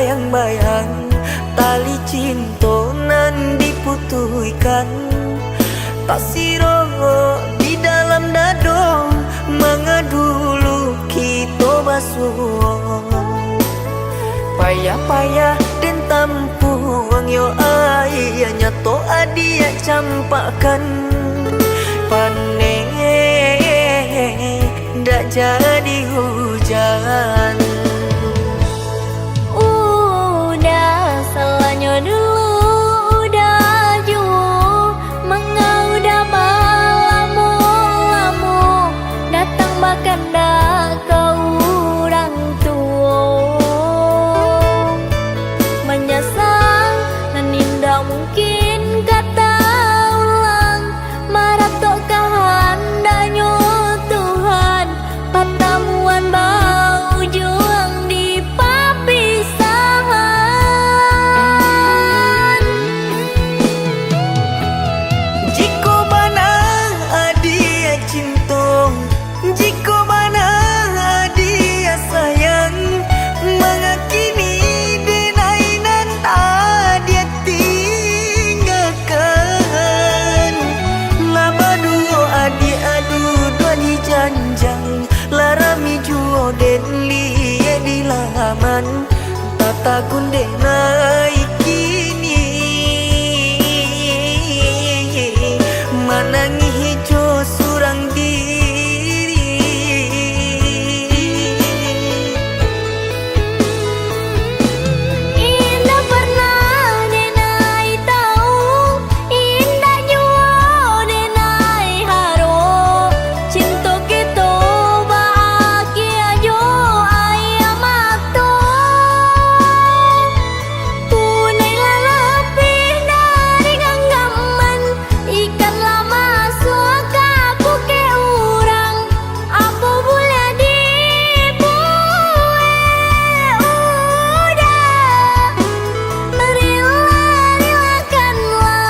bayang-bayang tali cinta nan diputuhkan. Tak siro di dalam dado mengadulu kita basuh. Payah-payah dan tampuang yo ayahnya to adia campakan. Panen ndak jadi hujan. Udah salahnya dulu, udah jauh mengaudah malamu datang bahkan dah kau orang tua menyesal dan indah mungkin kata ulang marah tok kehendaknya Tuhan pertemuan bau juang di papisahan. Jika bana adia cinta, jika bana adia sayang, mengakini denainan adia tinggalkan. Laba duo adia adu dua di janjang, larami juo den liye di laman, tata kunde naik kini. Manangi hijau surang diri. Indah pernah denai tahu, indah jua denai haro. Cinta kita bahagia jo ayam mato. Punai lebih dari genggaman, ikan lama suaka buke urang. Apa boleh dibuat udah relakanlah.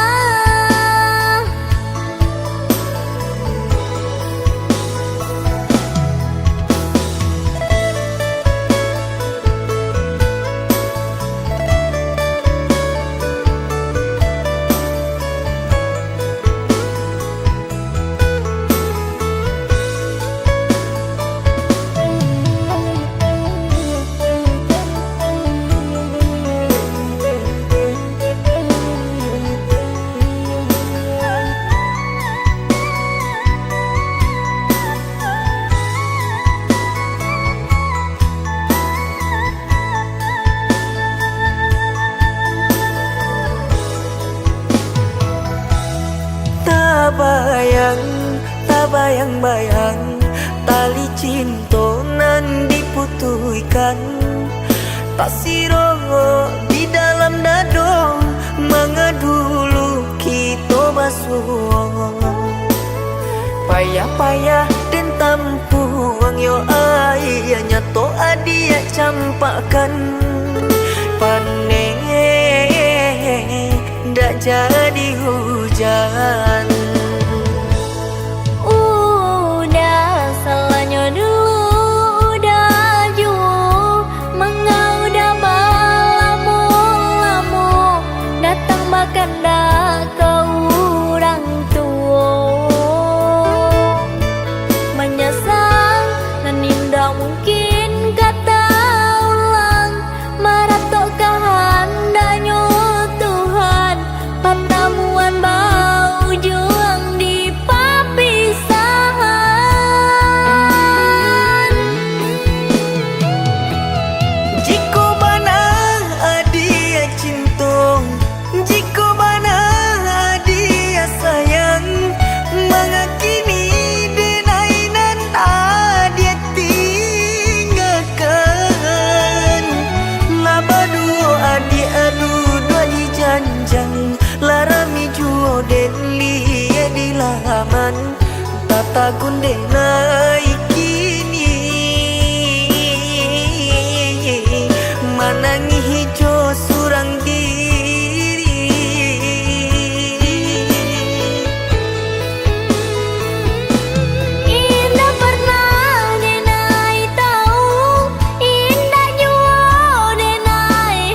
Tak bayang-bayang tali cinta nan diputuhkan. Tak siro di dalam dado mengadulu kita basuh. Payah-payah dan tampuang yo ayahnya to adia campakan. Panen ndak jadi hujan. Udah salahnya dulu, udah jauh mengaudah malamu datang bahkan dah kau orang tua menyesal dan indah mungkin kata ulang marah tok kehendaknya Tuhan pertemuan bau juang di papisahan. Jika bana adia cinta, jika bana adia sayang, mengakini denainan adia tinggalkan. Laba duo adia adu dua di janjang, larami juo den liye di laman, tata kunde naik kini. Manangi hijau surang diri. Indah pernah denai tahu, indah jua denai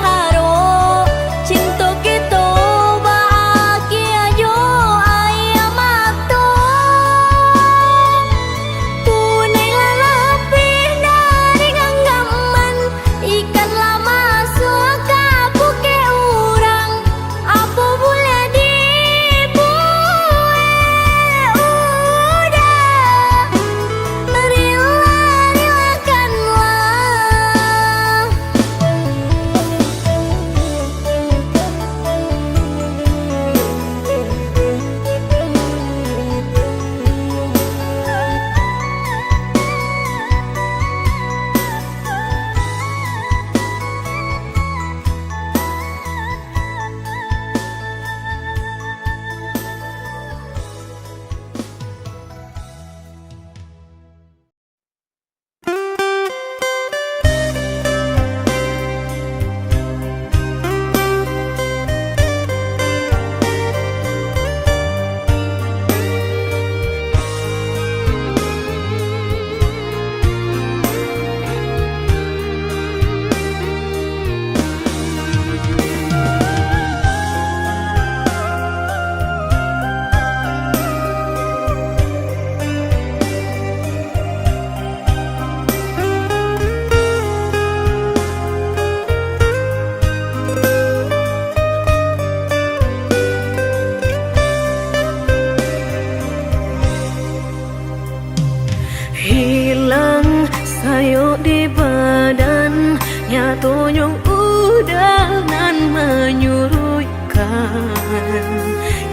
tonyong udah nan menyuruhkan.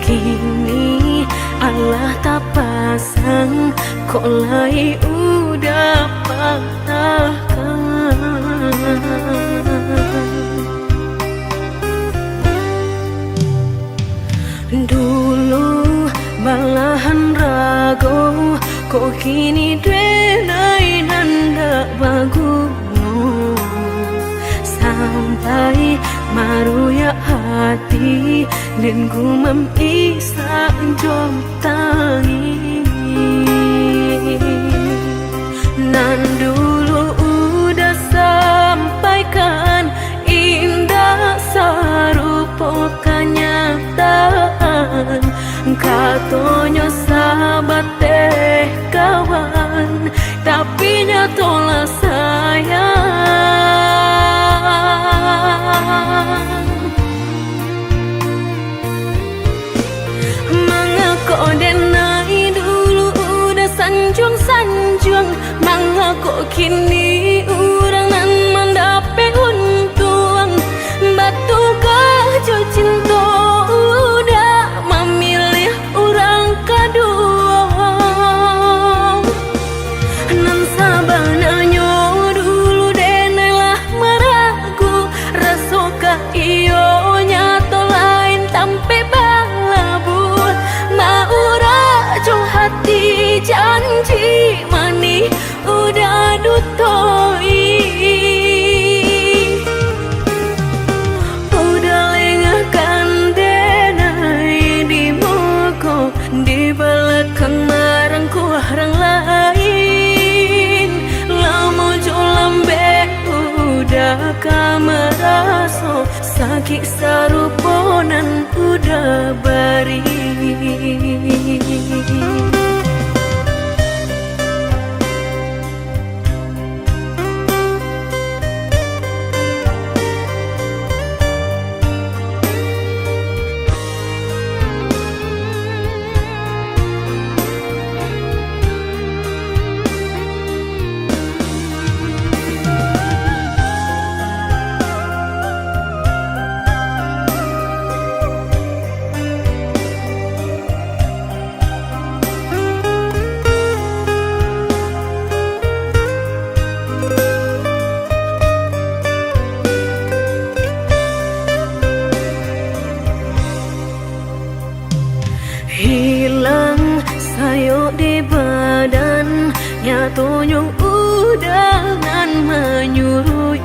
Kini Allah tak pasang, kok lai udah patahkan. Dulu malahan rago, kok kini dwenai nanda baguno. Sampai maruya hati dan gumam isa jom tangi. Nan dulu udah sampaikan indah sarupo kenyataan. Katonyo sahabat teh kawan, tapi nyatolah sayang. Mangako denai dulu udah sanjung-sanjung, mangako kini urang nan mandape untung. Batu kajo cinta udah memilih urang kedua. Nan sabananyo dulu denailah meragu, rasoka iyo nyato lain tampe balabu. Maura jo hati janji mani udah dutoi. Udah lengahkan denai di muka, di belakang marangku orang lain. Lama jo lambe udah kameraso, sakit saruponan udah bari. Hilang sayo di badan, nyatonyong udah nan menyuruhkan.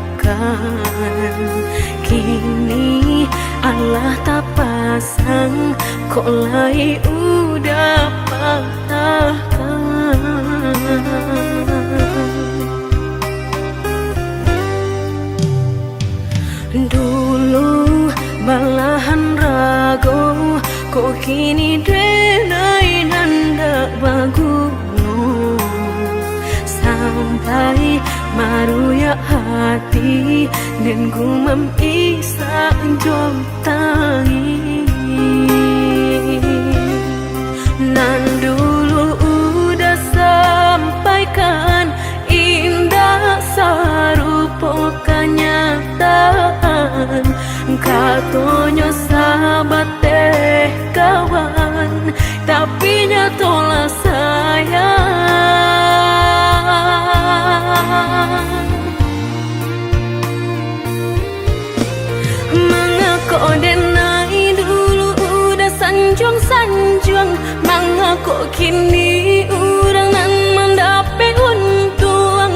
Kini Allah tak pasang, kok lai udah patahkan. Dulu malahan rago, kok kini denai nanda baguno. Sampai maruya hati dan gumam isa jom tangi. Nan dulu udah sampaikan indah sarupo kenyataan. Katonyo sahabat teh kawan, tapi nyatolah sayang. Mangako denai dulu udah sanjung-sanjung, mangako kini urang nan mandape untung.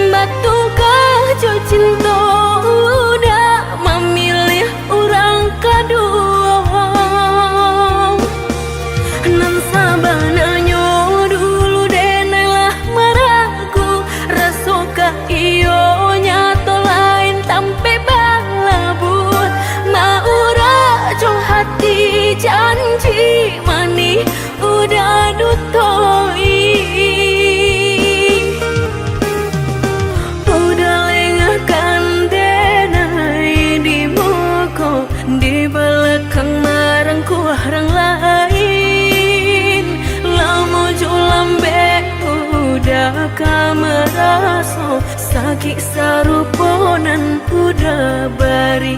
Batu kajo cinta udah memilih urang kedua. Nan sabananyo dulu denailah meragu, rasoka iyo nyato lain tampe balabu. Maura jo hati janji mani udah dutoi. Udah lengahkan denai di muka, di belakang marangku orang lain. Lama jo lambe udah kameraso, sakit saruponan udah udah bari.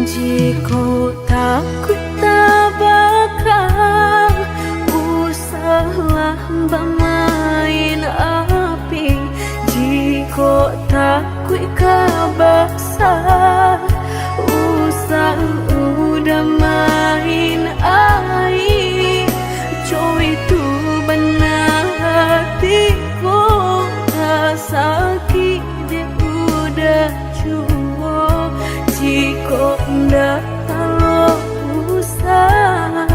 Jika takut tak bakal usahlah bermain api. Jika takut kabasah usah udah main air. Coy itu benar hatiku tak sakit dia udah cuo. Jika ndak kalau usah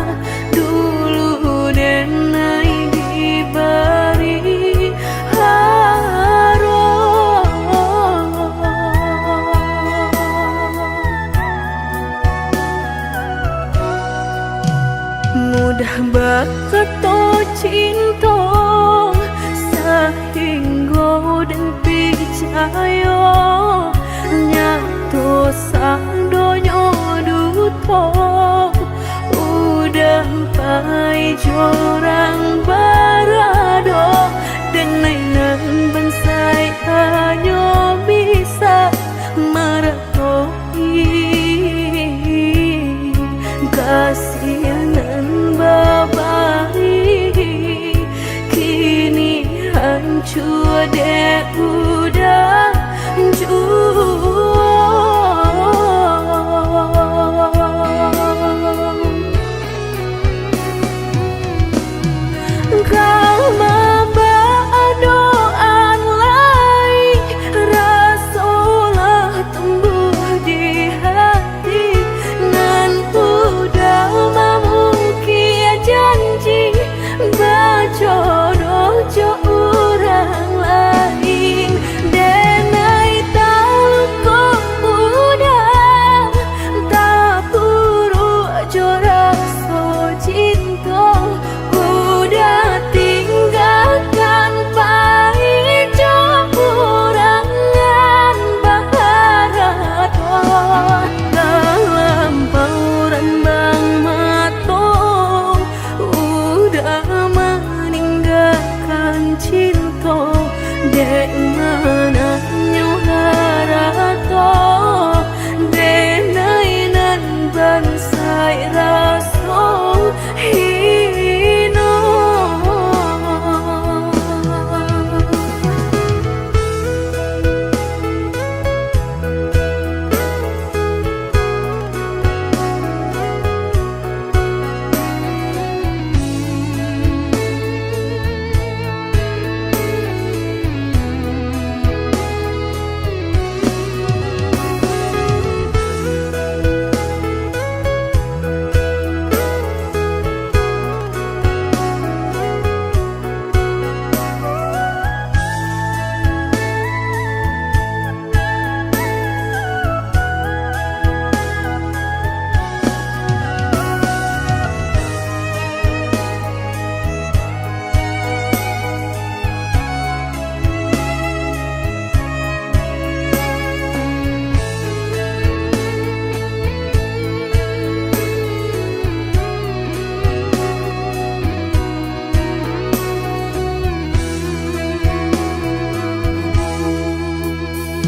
dulu dan naik diberi harum. Mudah bakal cinta sehingga dan percaya nyatu sang donyo duto udah pai jorang barado dan nainan bensai hanya bisa meratoi kasihanan babai kini hancur deh udah kau membawa doa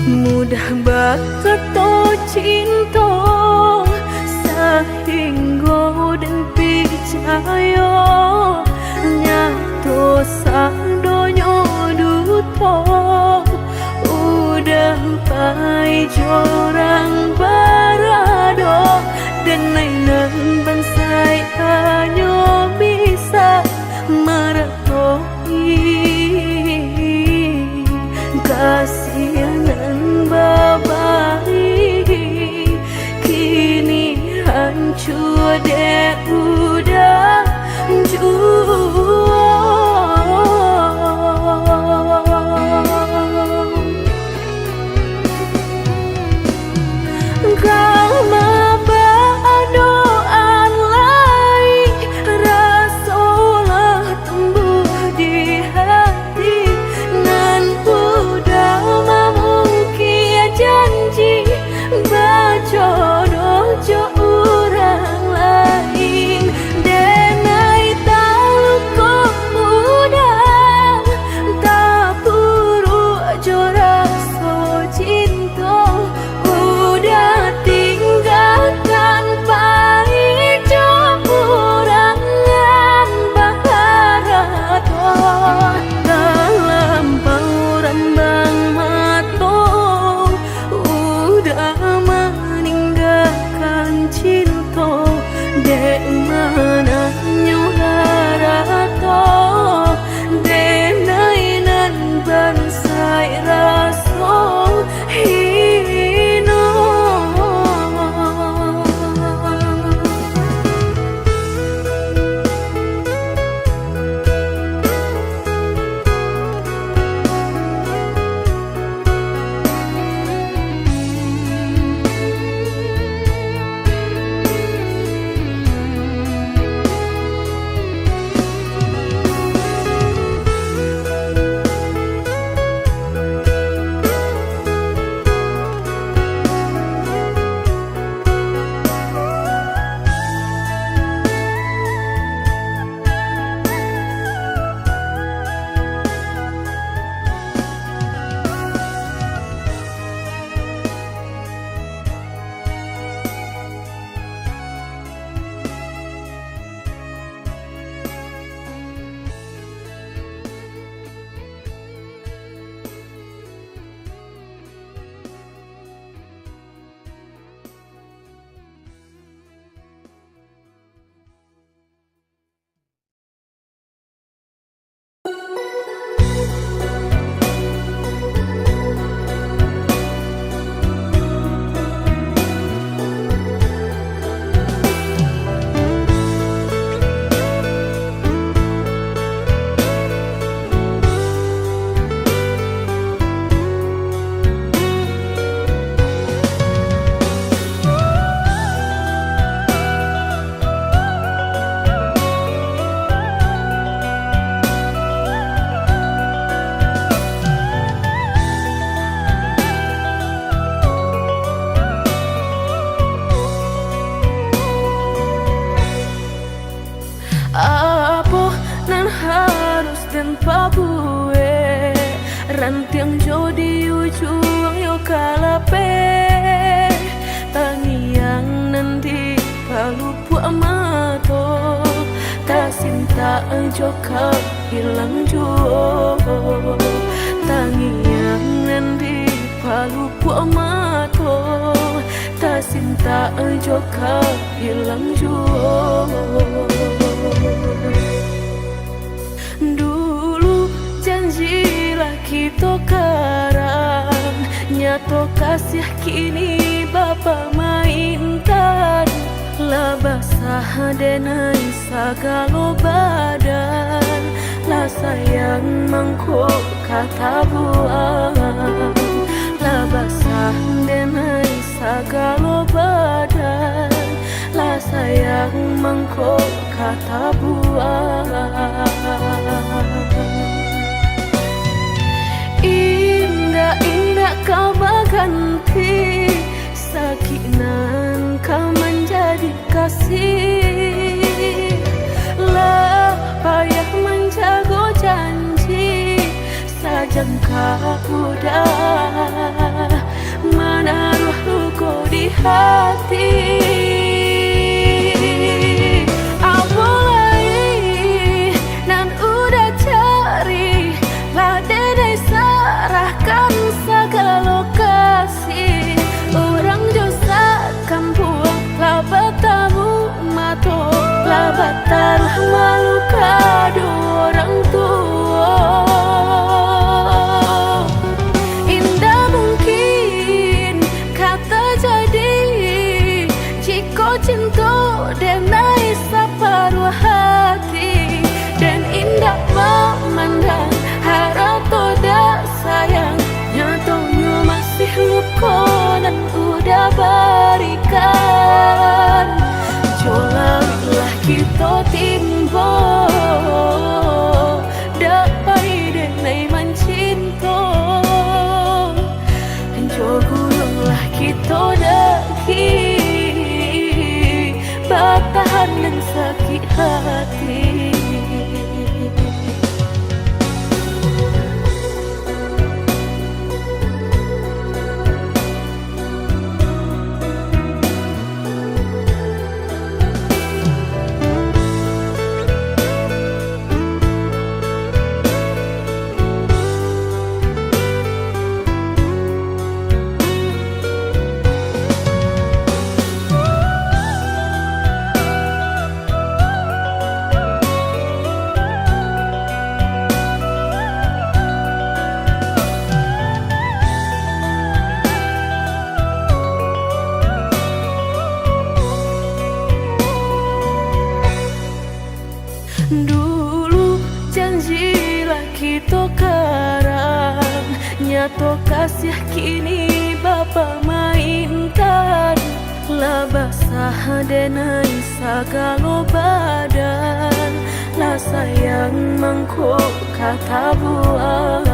mudah bakato cinta sehingga dan percaya nyato sang donyo duto udah pai jorang barado dan nainan bansai hanya bisa meretoi kasihanan babai kini hancur deh udah Kama doan lai rasolah tumbuh di hati nan udah mungkin janji bajodoh jo orang lain denai tahu kok udah tak buru jo raso cinta udah tinggalkan pahit jo kurangan baharato dalam pauran bang mato udah meninggalkan cinta dek mana nyuharato denai nan bansai raso hino apa nan harus dan pabue rantiang jodi ujung yo kalape tangiang nanti palupu amato tak sinta joka hilang juo tangiang nanti palupu amato tak sinta joka hilang juo dulu janjilah kita karang nyato kasih kini bapa mainkan lah basah denai sagalo badan lah sayang mangkok kata buang lah basah denai sagalo badan lah sayang mangkok kata buang indah-indah kau berganti sakinan kau menjadi kasih lah payah menjaga janji sajangka udah hati. Apalagi nan udah cari lah dedai serahkan segala lokasi. Orang josa kampung lah bertamu mato lah bataruh malu kado orang tua. Indah mungkin kata jadi jika cinta denai separuh hati. Dan indah memandang harap toda sayang nyatanya masih luka dan udah berikan. Cobalah kita timbo dapat denai mencinta. Dan cobalah kita daki bertahan dan sakit hati. Dulu janjilah kita karang nyato kasih kini bapa mainkan. Lah basah denai segala badan lah sayang mangkok kata buang.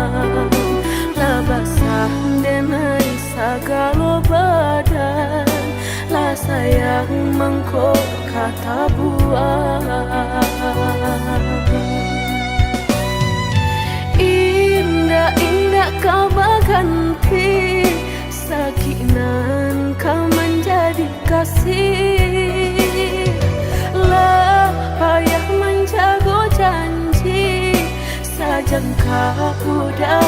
Lah basah denai segala badan lah sayang mangkok kata buang. Indah-indah kau berganti sakinan kau menjadi kasih. Lah payah menjaga janji sajangka udah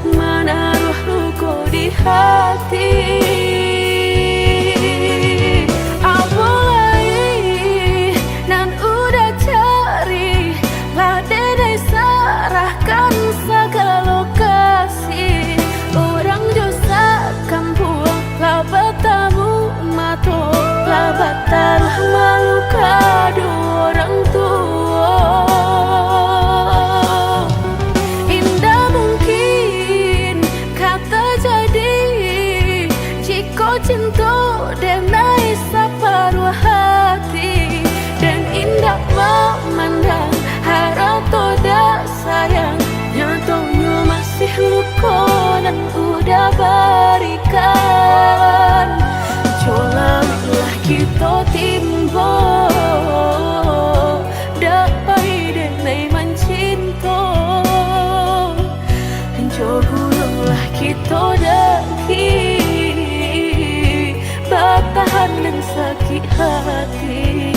menaruh luka di hati. Apalagi nan udah cari lah dedai serahkan segala lokasi. Orang josa kampung lah bertamu mato lah bataruh malu kado orang tua. Indah mungkin kata jadi jika cinta denai separuh hati. Dan indah memandang harap toda sayang nyatanya masih luka dan udah berikan. Cobalah kita timbo dapat denai mencinta. Dan cobalah kita daki bertahan dan sakit hati.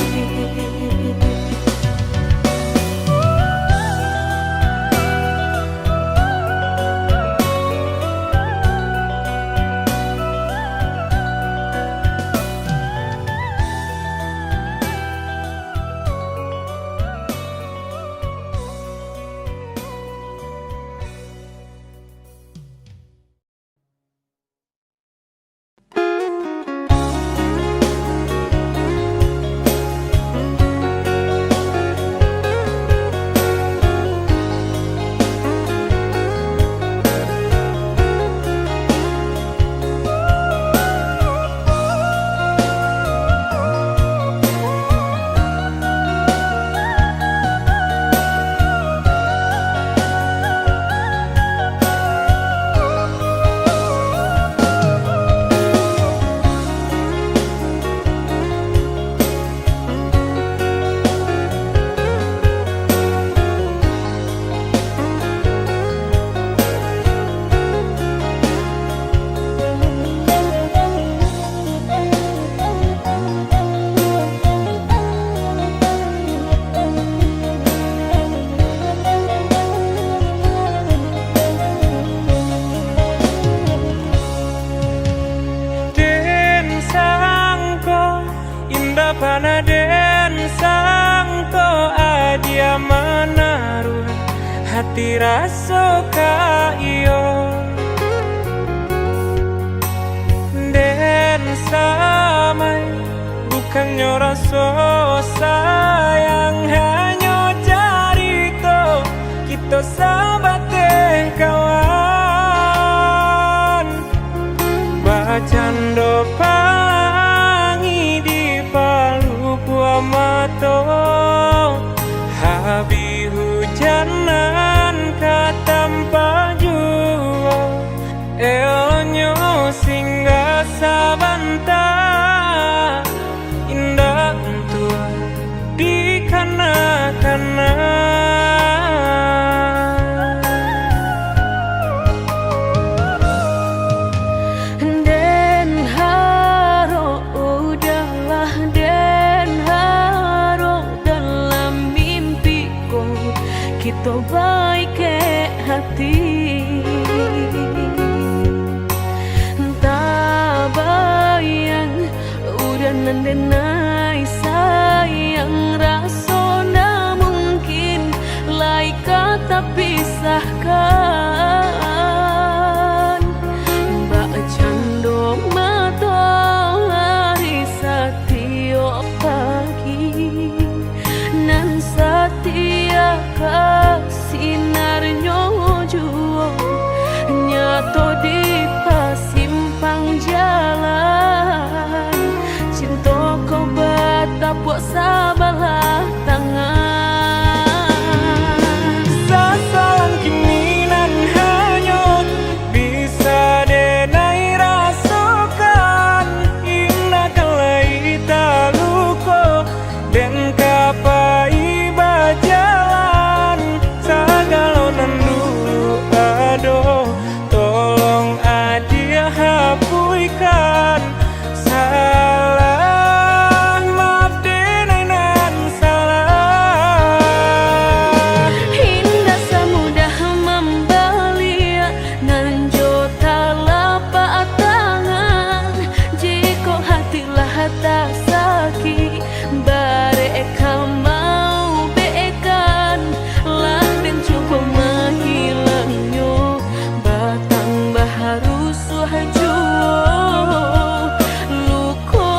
dirasoka iyo den samai bukannya rasa sayang hanya carito kita sahabat kawan bacando pangi di palu puamato habi hujanan katampa juo elonyo singgah sabanta indah tua di kana-kana Den haro udahlah den haro dalam mimpiku kita baik hati tak bayang udah nandenai sayang rasona mungkin lai kata pisahkan mbak cando matahari setiap pagi nan setia sinarnya juo nyato di pasimpang jalan cinta kau batapuk sabalah tangan sasalan kininan hanyut bisa denai rasakan indah kalai taluko dan kapai bajalan sagalonan dulu aduh tolong adia hapuikan salah maaf denai nan salah indah semudah membelia nan jota lapak tangan jika hatilah tak sakit bareka mau bekan lah dan coba menghilangnya batang baharu suhajuo luko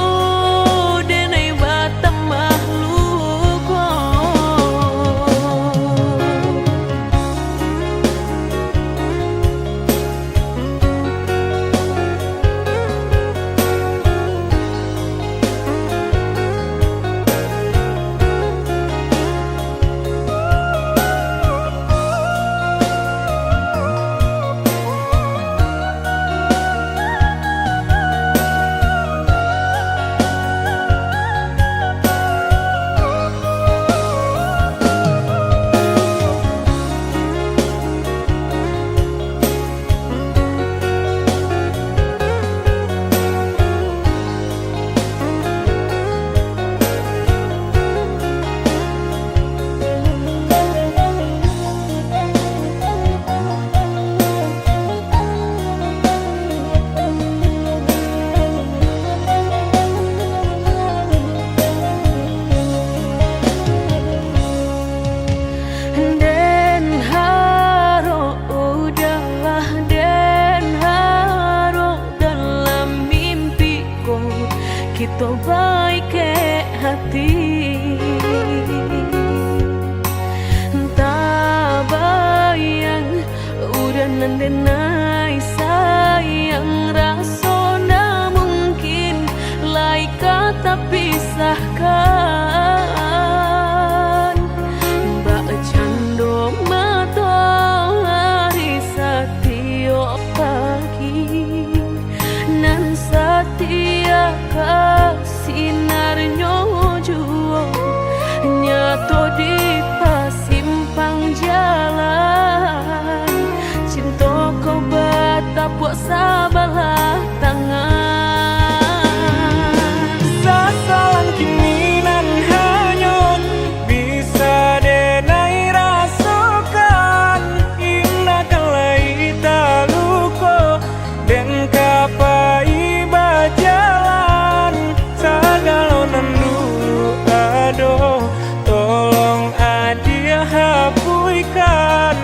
denai batang mahluko Den haro udahlah den haro dalam mimpiku kita baik hati tak bayang udah nandenai sayang rasona mungkin lai kata pisahkan mbak cando matahari setiap pagi nan setia sinarnya juo nyato di pasimpang jalan cinta kau batapuk sabalah tangan sasalan kininan hanyut bisa denai rasakan indah kalai taluko dan kapai bajalan sagalonan dulu aduh tolong adia hapuikan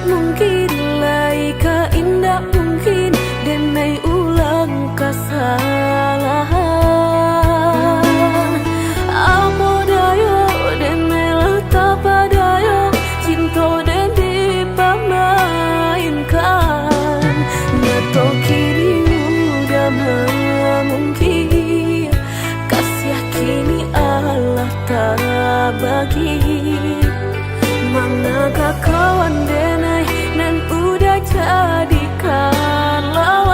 indak mungkin lai ka indak mungkin denai ulang kesalahan. Amo dayo denai lata padayo cinta den dipamainkan. Nyato kini udah mungkin kasih kini Allah tak bagi. Manakah kawan denai nan udah jadikan lawan.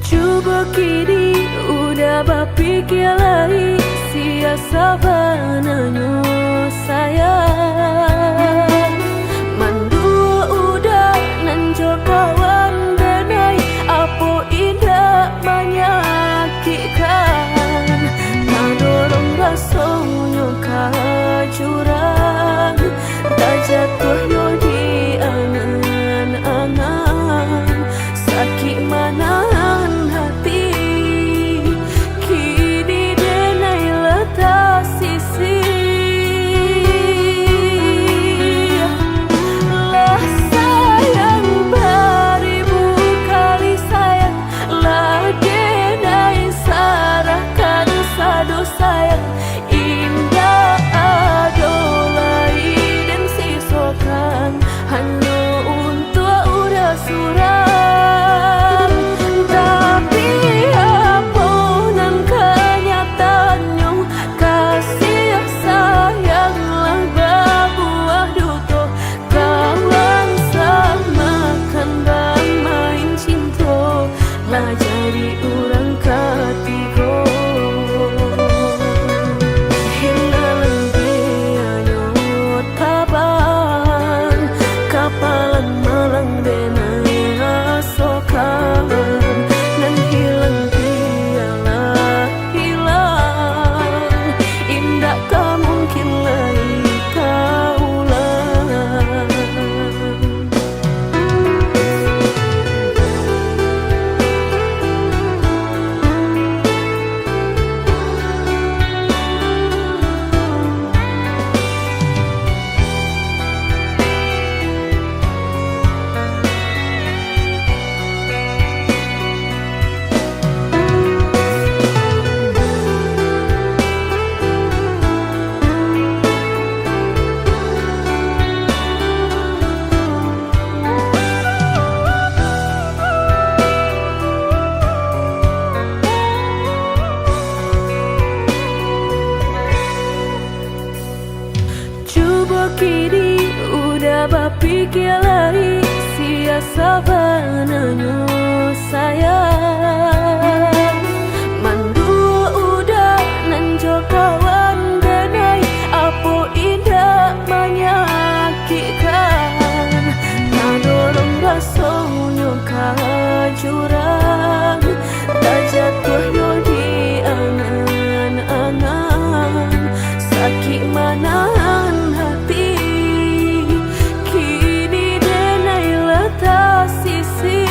Coba kini udah berpikir lagi siasa bananyo sayang. Mandua udah nanjo kawan denai apo indah menyakitkan. Dorong rasonyo kajurang tak jatuh yo di angan-angan. Sakit manahan hati kini denai letak sisi. Lah sayang beribu kali sayang, lah denai sarahkan sadu sayang. Indah adolai dan sisokan hanya untuk udah suram. Tapi apunan kenyataannya kasih sayanglah berbuah duto. Kawan samakan bang main cinta lah jadi orang ketiga. Kapalan malang denai asokan nan hilang tialah hilang. Indah tak mungkin lagi kaulang. Coba kini udah berpikir lagi siasa bananyo sayang. Mandua udah nanjo kawan denai apo indah menyakitkan. Nadorong rasonyo kajurang tak jatuh yo di angan-angan. Sakit manahan hati kini denai letak sisi.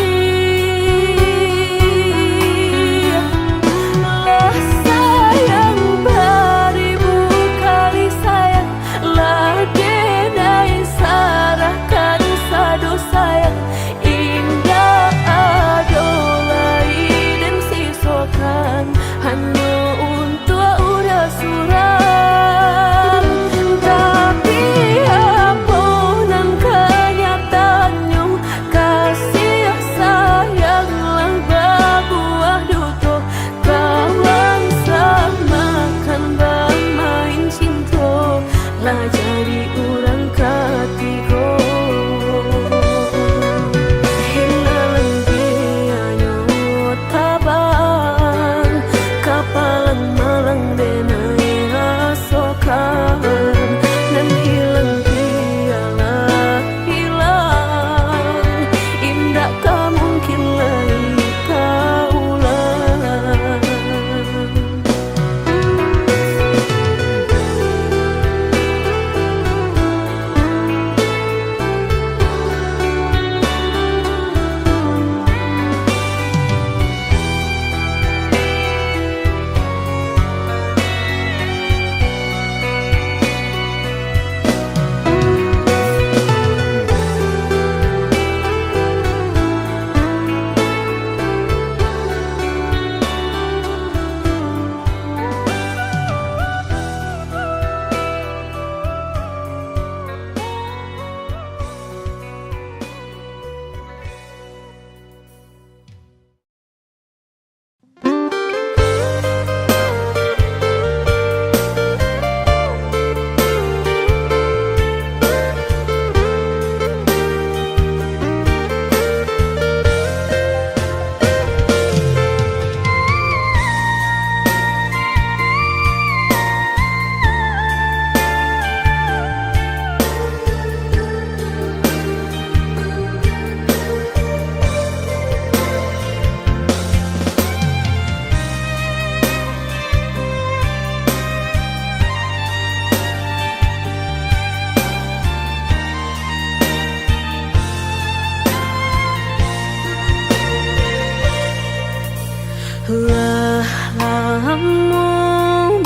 lamo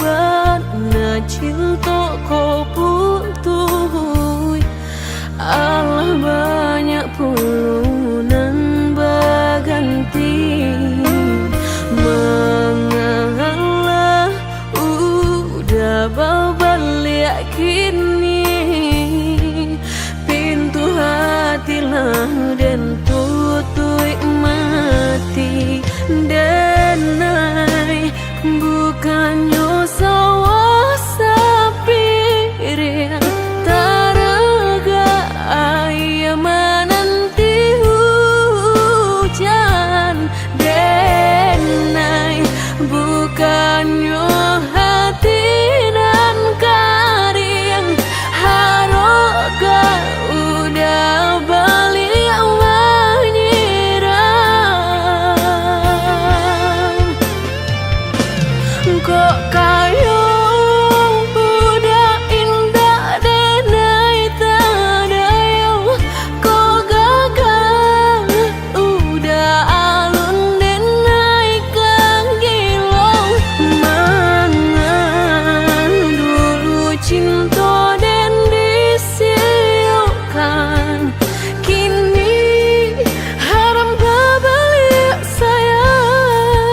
bana cinta ko putuh Allah banyak pulunan baganti mengalah udah balik kini pintu hatilah dan tutui mati denai bukannya sawah sapir taraga ayam menanti hujan denai bukannya hati dan karing haroga udah balik kok kayo udah indah denai tadayo kok gagal udah alun denai kang gilong mangan dulu cinta dan disiukan kini haram balik sayang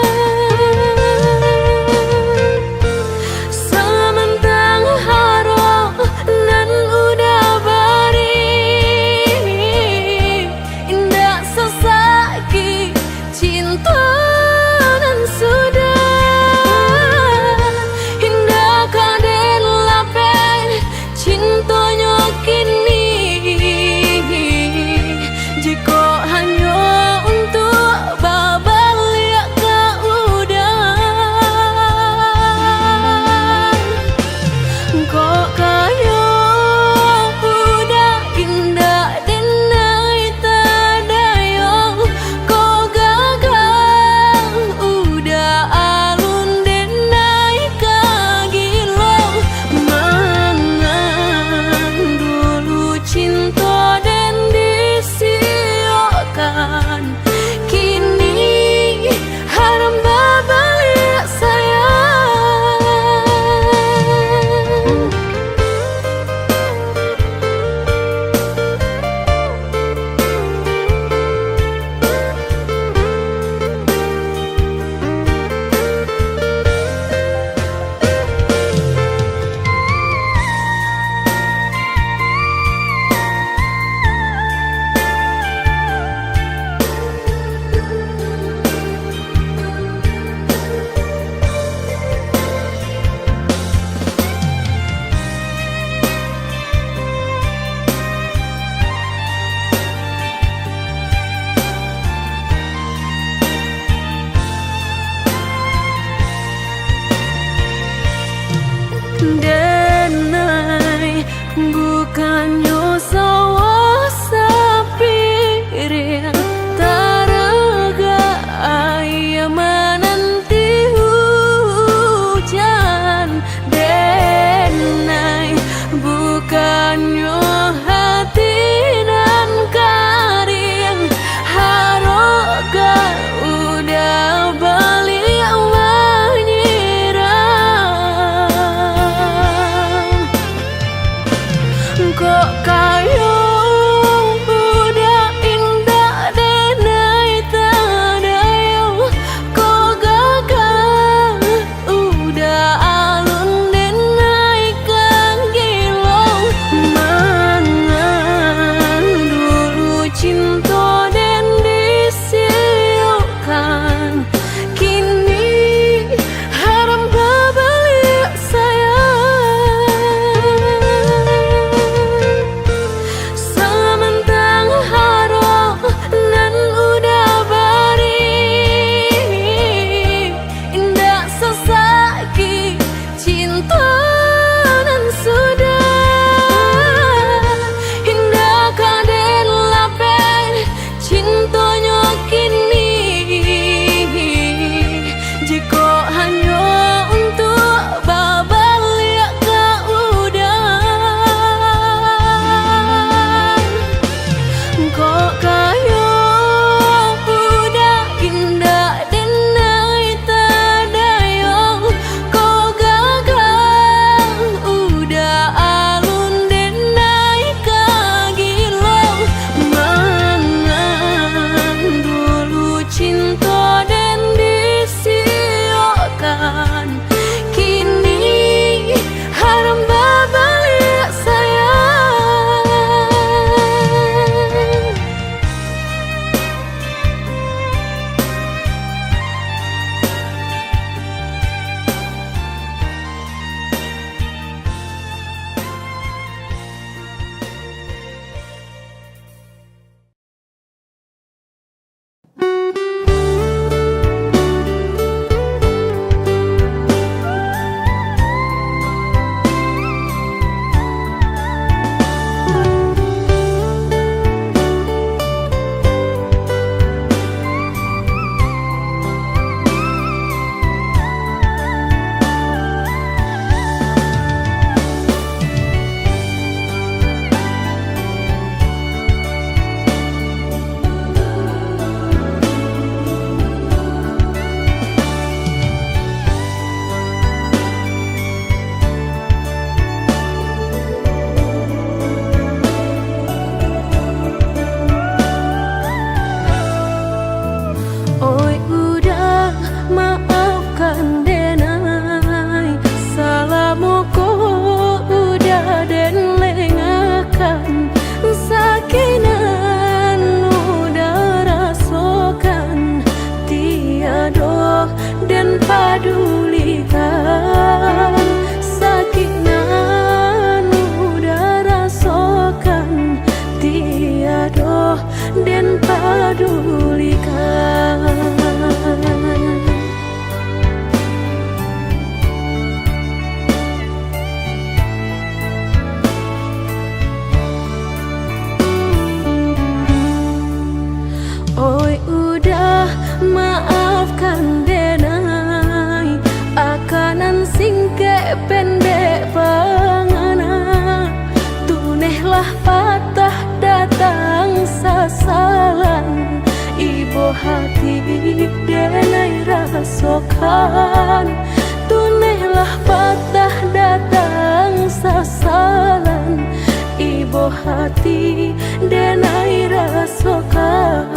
kini haram balik sayang denai bukannya sawah sapir taraga ayam menanti hujan denai bukannya hati dan karing haroga udah balik menyerah rasakan. Kini haram balik sayang. Oi udah maafkan denai, salamuku udah den lengakan, sakinan udah rasakan, tiada dan padulikan, sakinan udah rasakan, tiada dan padulikan. Oi udah maafkan denai, akanan singke pendek pangana, tunehlah patah datang sasalan, ibu hati denai rasakan, tunehlah patah datang sasalan, ibu hati denai rasakan.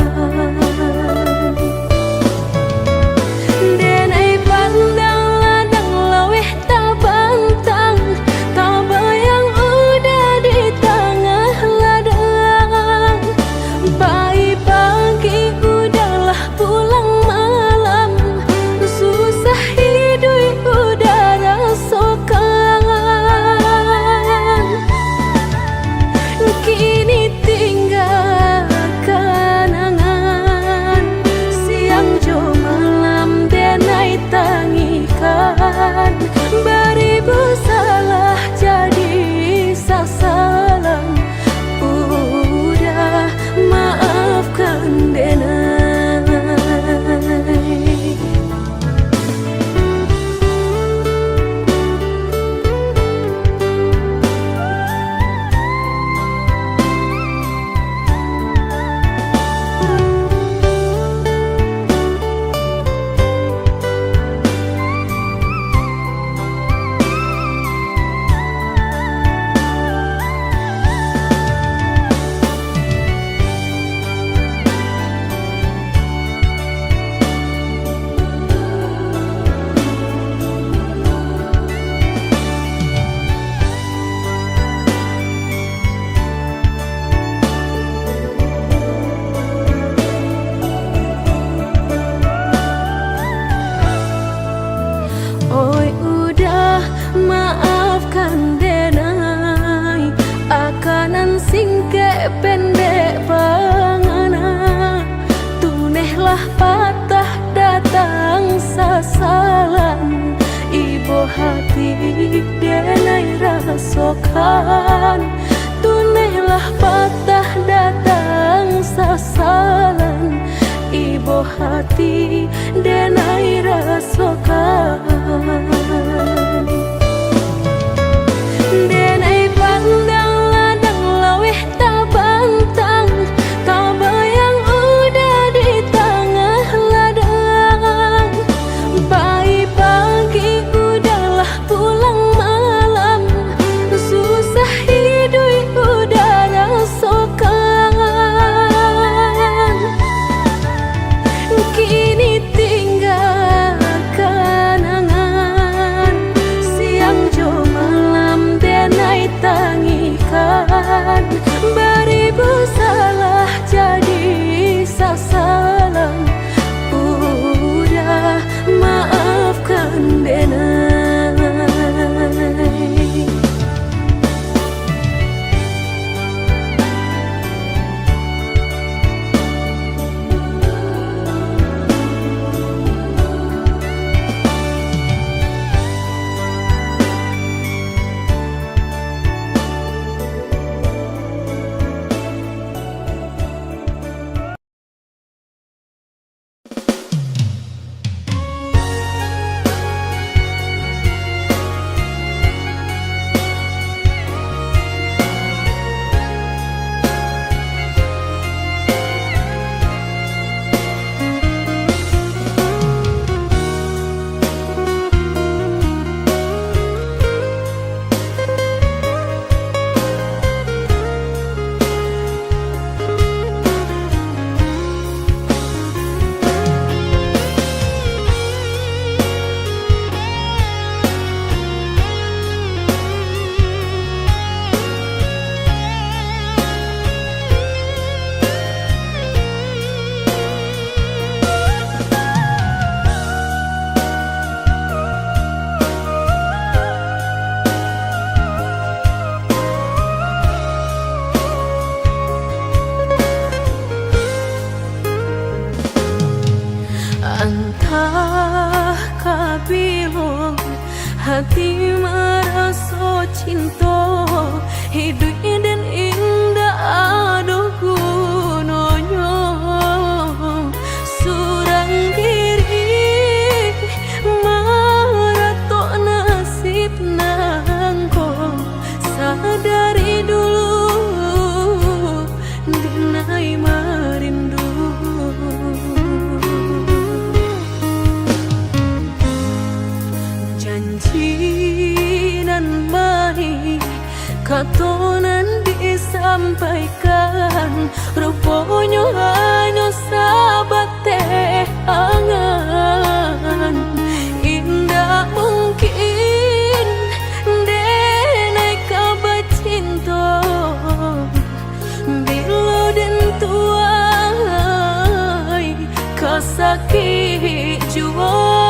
Denai pandang ladang laweh tak bantang, tak bayang udah di tengah ladang, pagi-pagi udahlah pulang malam, susah hidup udah rasakan. Kini tinggal kenangan, siang jo malam denai tangikan, beribu salah jadi sasalan, udah maafkan denai. Oi udah maafkan denai, akanan singke pendek pangana, tunehlah patah datang sasalan, ibu hati denai rasakan, tunehlah patah datang sasalan, ibu hati denai rasakan. Denai pandang ladang laweh tak bantang, tak bayang udah di tengah ladang, pagi-pagi udahlah pulang malam, susah hidup udah rasakan. Kini tinggal kenangan, hati merasa cinta hidup dan indah aduh gunanya surang diri maratok nasib nangko sadari dulu dinai merindu janji nan baik katonan disampaikan rupanya hanya sahabat teh angan indah mungkin denai kabar cinta bila dan tuai kasakit jua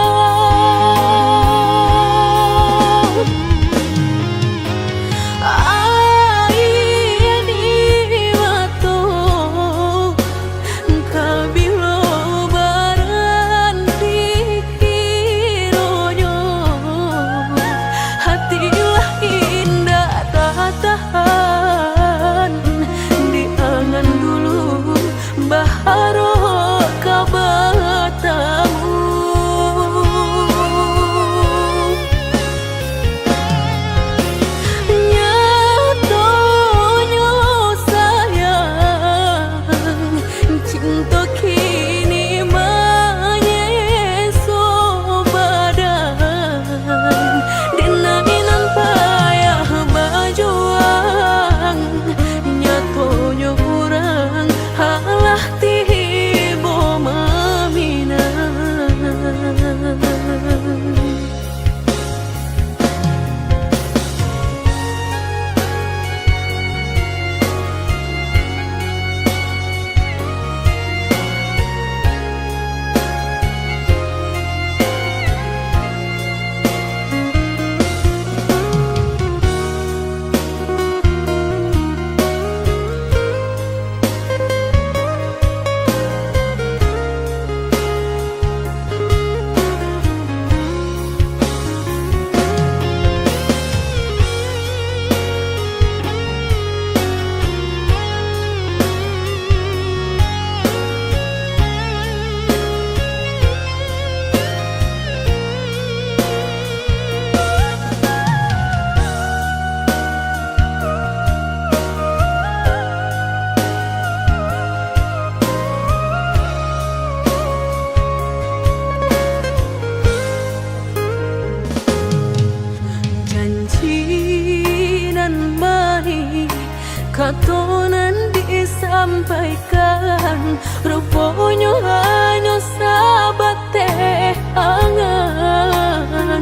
katonan disampaikan rupanya hanya sahabat teh angan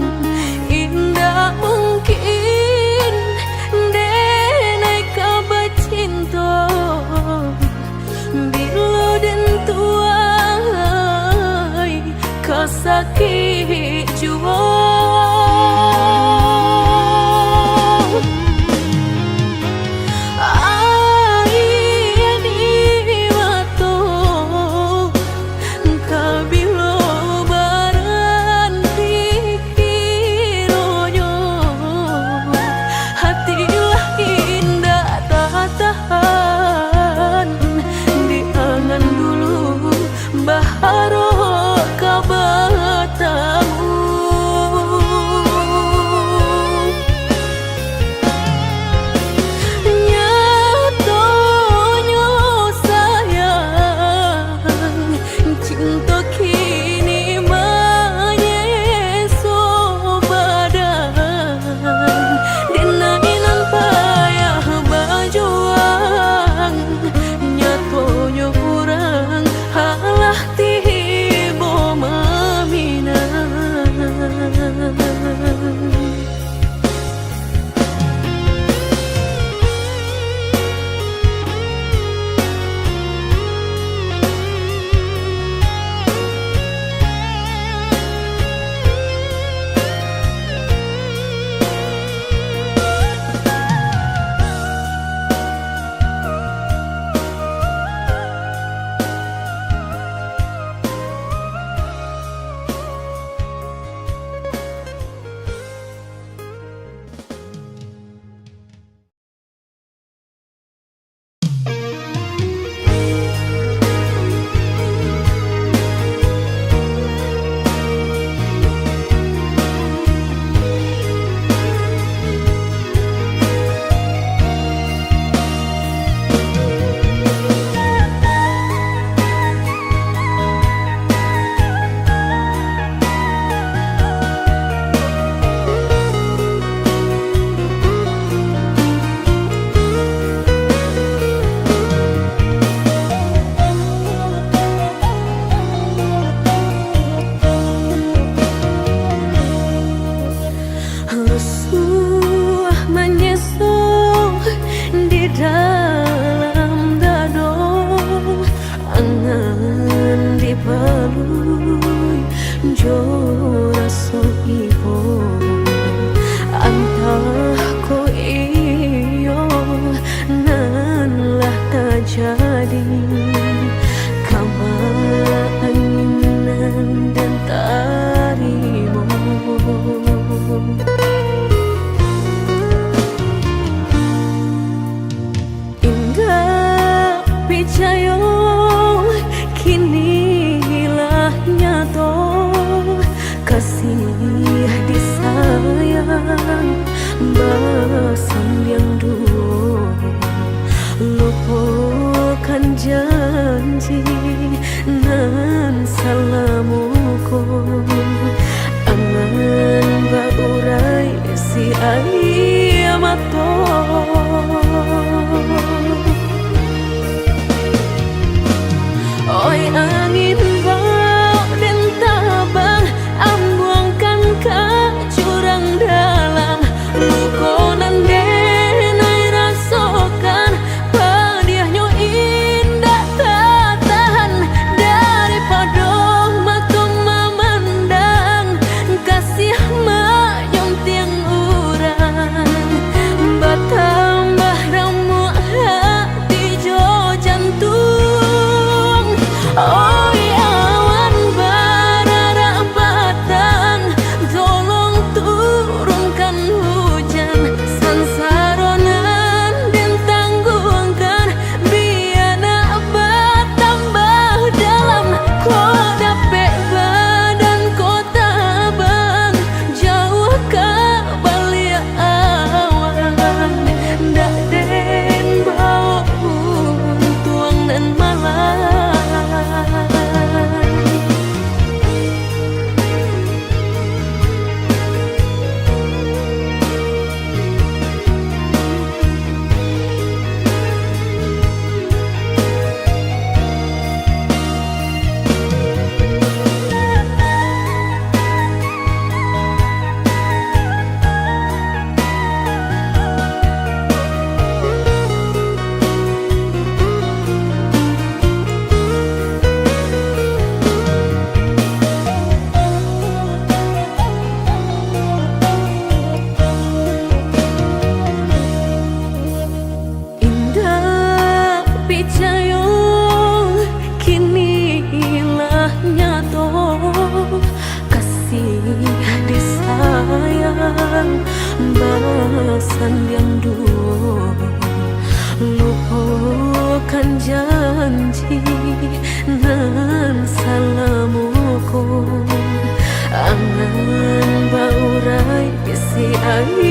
indah mungkin denai kabar cinta bila dan tuai kasakit jua Resuh menyesal di dalam dado, angan dipelui jo raso ibo, antah ko iyo nan lah tak jadi, kamala anginan dan tarimo. Indah picayo kini lah nyato, kasih disayang basan yang dulu, lupakan janji nan salamuku, angan baurai si ayamato. Oi angin bau dan tabang, ambuangkan ke jurang dalam, lukonan denai rasakan, padiahnya indah tak tahan, daripada mata memandang, kasih mayong tiang urang, bertambah ramu hati jo jantung. Oi awan barara batang, tolong turunkan hujan, sansaronan dan tanggungkan, biar nak bertambah dalam, kau dapet badan kau tabang, jauh ke balik awan, dak den bau tuang dan malam. Indah picayo kini lah nyato, kasih disayang basan yang dulu, lupakan janji nan salamuku, angan baurai si air